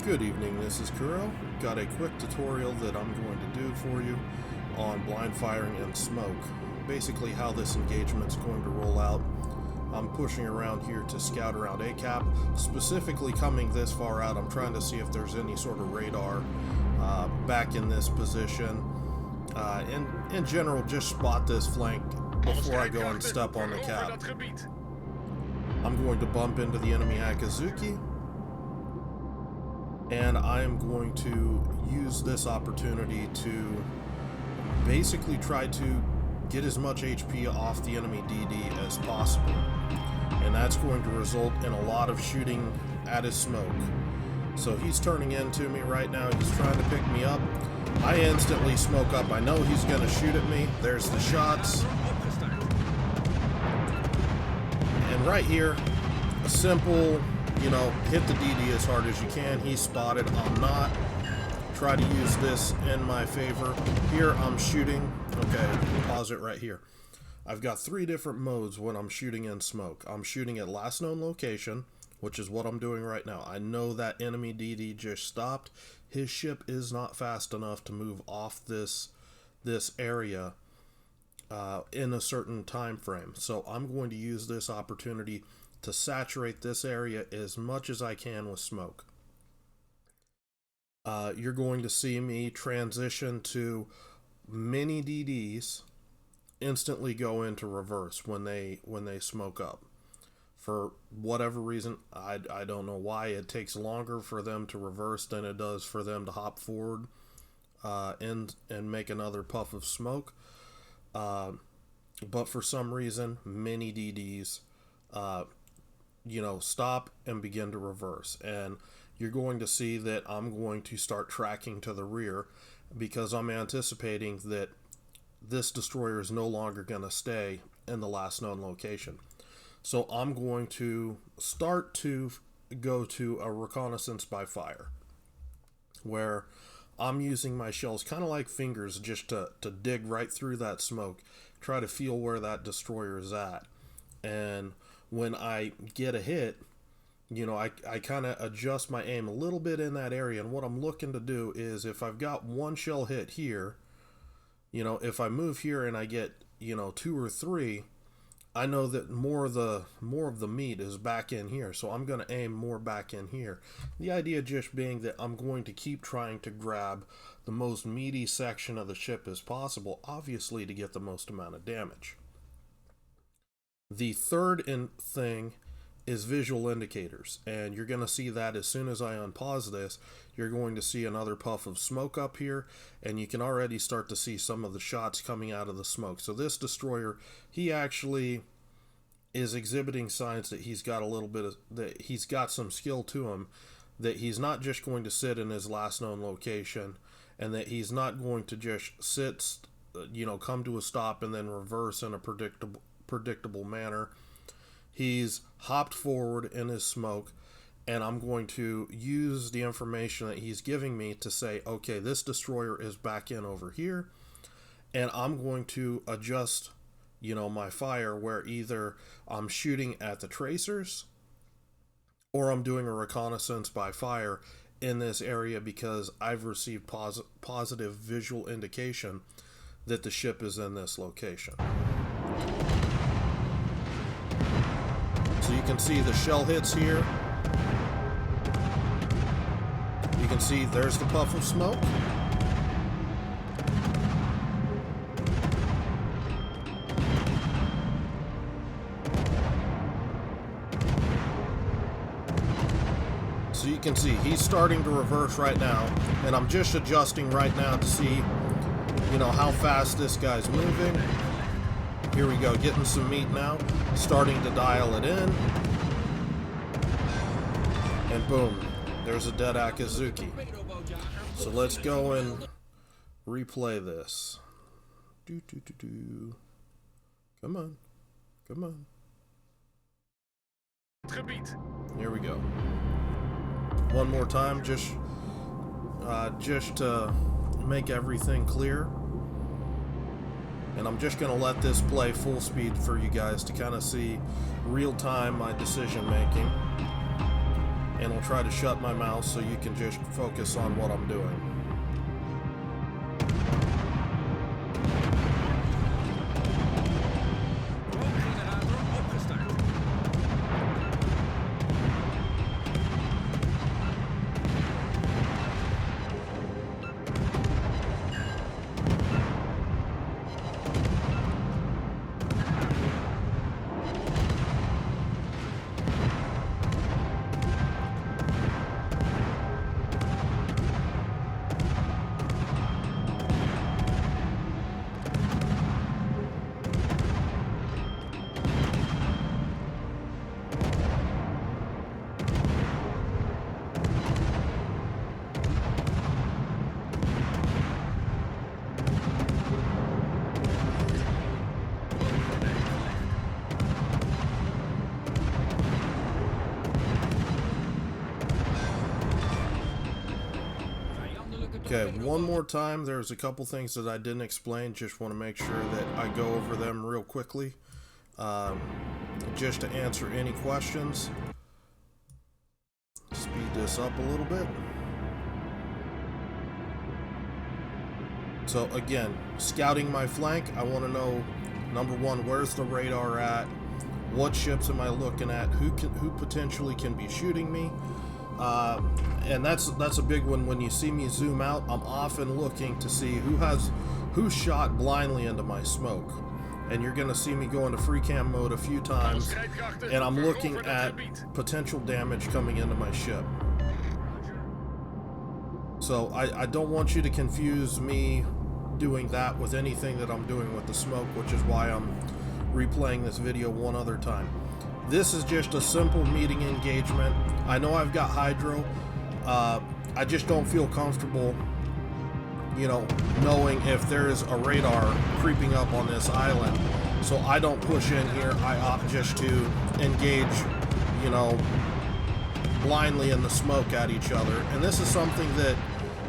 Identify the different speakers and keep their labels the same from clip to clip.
Speaker 1: Good evening, this is Kuro. Got a quick tutorial that I'm going to do for you on blind firing and smoke. Basically how this engagement is going to roll out. I'm pushing around here to scout around ACAP. Specifically coming this far out, I'm trying to see if there's any sort of radar back in this position. And in general, just spot this flank before I go and step on the cap. I'm going to bump into the enemy Akizuki. And I am going to use this opportunity to basically try to get as much HP off the enemy DD as possible. And that's going to result in a lot of shooting at his smoke. So he's turning into me right now. He's trying to pick me up. I instantly smoke up. I know he's going to shoot at me. There's the shots. And right here, a simple... hit the DD as hard as you can. He's spotted. I'm not. Try to use this in my favor. Here I'm shooting. Okay, pause it right here. I've got three different modes when I'm shooting in smoke. I'm shooting at last known location, which is what I'm doing right now. I know that enemy DD just stopped. His ship is not fast enough to move off this area in a certain time frame. So I'm going to use this opportunity to saturate this area as much as I can with smoke. You're going to see me transition to many DDs instantly go into reverse when they smoke up. For whatever reason, I don't know why it takes longer for them to reverse than it does for them to hop forward and make another puff of smoke. But for some reason, many DDs stop and begin to reverse, and you're going to see that I'm going to start tracking to the rear because I'm anticipating that this destroyer is no longer going to stay in the last known location. So I'm going to start to go to a reconnaissance by fire, where I'm using my shells kind of like fingers just to dig right through that smoke, try to feel where that destroyer is at. And when I get a hit, I kind of adjust my aim a little bit in that area. And what I'm looking to do is, if I've got one shell hit here, if I move here and I get, 2 or 3, I know that more of the meat is back in here. So I'm going to aim more back in here. The idea just being that I'm going to keep trying to grab the most meaty section of the ship as possible, obviously to get the most amount of damage. The third thing is visual indicators, and you're going to see that as soon as I unpause this, you're going to see another puff of smoke up here, and you can already start to see some of the shots coming out of the smoke. So this destroyer, he actually is exhibiting signs that he's got that he's got some skill to him, that he's not just going to sit in his last known location, and that he's not going to just sit, come to a stop and then reverse in a predictable manner. He's hopped forward in his smoke, and I'm going to use the information that he's giving me to say, okay, this destroyer is back in over here, and I'm going to adjust my fire, where either I'm shooting at the tracers or I'm doing a reconnaissance by fire in this area, because I've received positive visual indication that the ship is in this location. So you can see the shell hits here. You can see there's the puff of smoke. So you can see he's starting to reverse right now, and I'm just adjusting right now to see, how fast this guy's moving. Here we go, getting some meat now, starting to dial it in, and boom, there's a dead Akizuki. So let's go and replay this. Come on, come on. Here we go. One more time, just to make everything clear. And I'm just going to let this play full speed for you guys to kind of see real time my decision making. and I'll try to shut my mouth so you can just focus on what I'm doing. Okay, one more time, there's a couple things that I didn't explain, just want to make sure that I go over them real quickly, just to answer any questions. Speed this up a little bit. So again, scouting my flank, I want to know, number one, where's the radar at? What ships am I looking at? Who potentially can be shooting me? And that's a big one. When you see me zoom out, I'm often looking to see who shot blindly into my smoke. And you're gonna see me go into free cam mode a few times, and I'm looking at potential damage coming into my ship. So I don't want you to confuse me doing that with anything that I'm doing with the smoke, which is why I'm replaying this video one other time. This is just a simple meeting engagement. I know I've got hydro. I just don't feel comfortable, you know, knowing if there's a radar creeping up on this island. So I don't push in here. I opt just to engage, you know, blindly in the smoke at each other. And this is something that,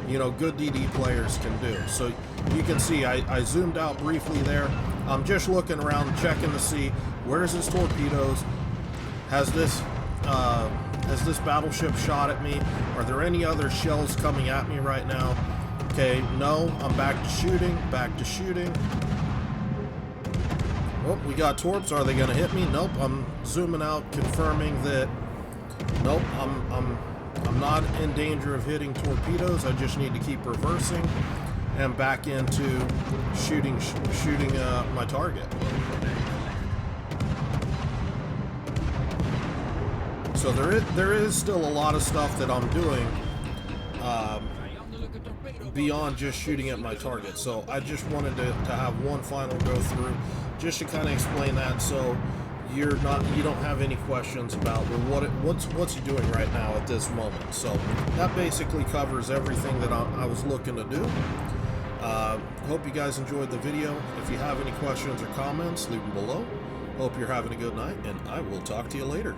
Speaker 1: you know, good DD players can do. So you can see I zoomed out briefly there. I'm just looking around, checking to see where's his torpedoes. Has this battleship shot at me? Are there any other shells coming at me right now? Okay, no, I'm back to shooting, Oh, we got torps. Are they gonna hit me? Nope. I'm zooming out, confirming that nope, I'm not in danger of hitting torpedoes. I just need to keep reversing and back into shooting my target. So there is still a lot of stuff that I'm doing beyond just shooting at my target. So I just wanted to have one final go through just to kind of explain that, so you don't have any questions about, well, what's he doing right now at this moment. So that basically covers everything that I was looking to do. Hope you guys enjoyed the video. If you have any questions or comments, leave them below. Hope you're having a good night, and I will talk to you later.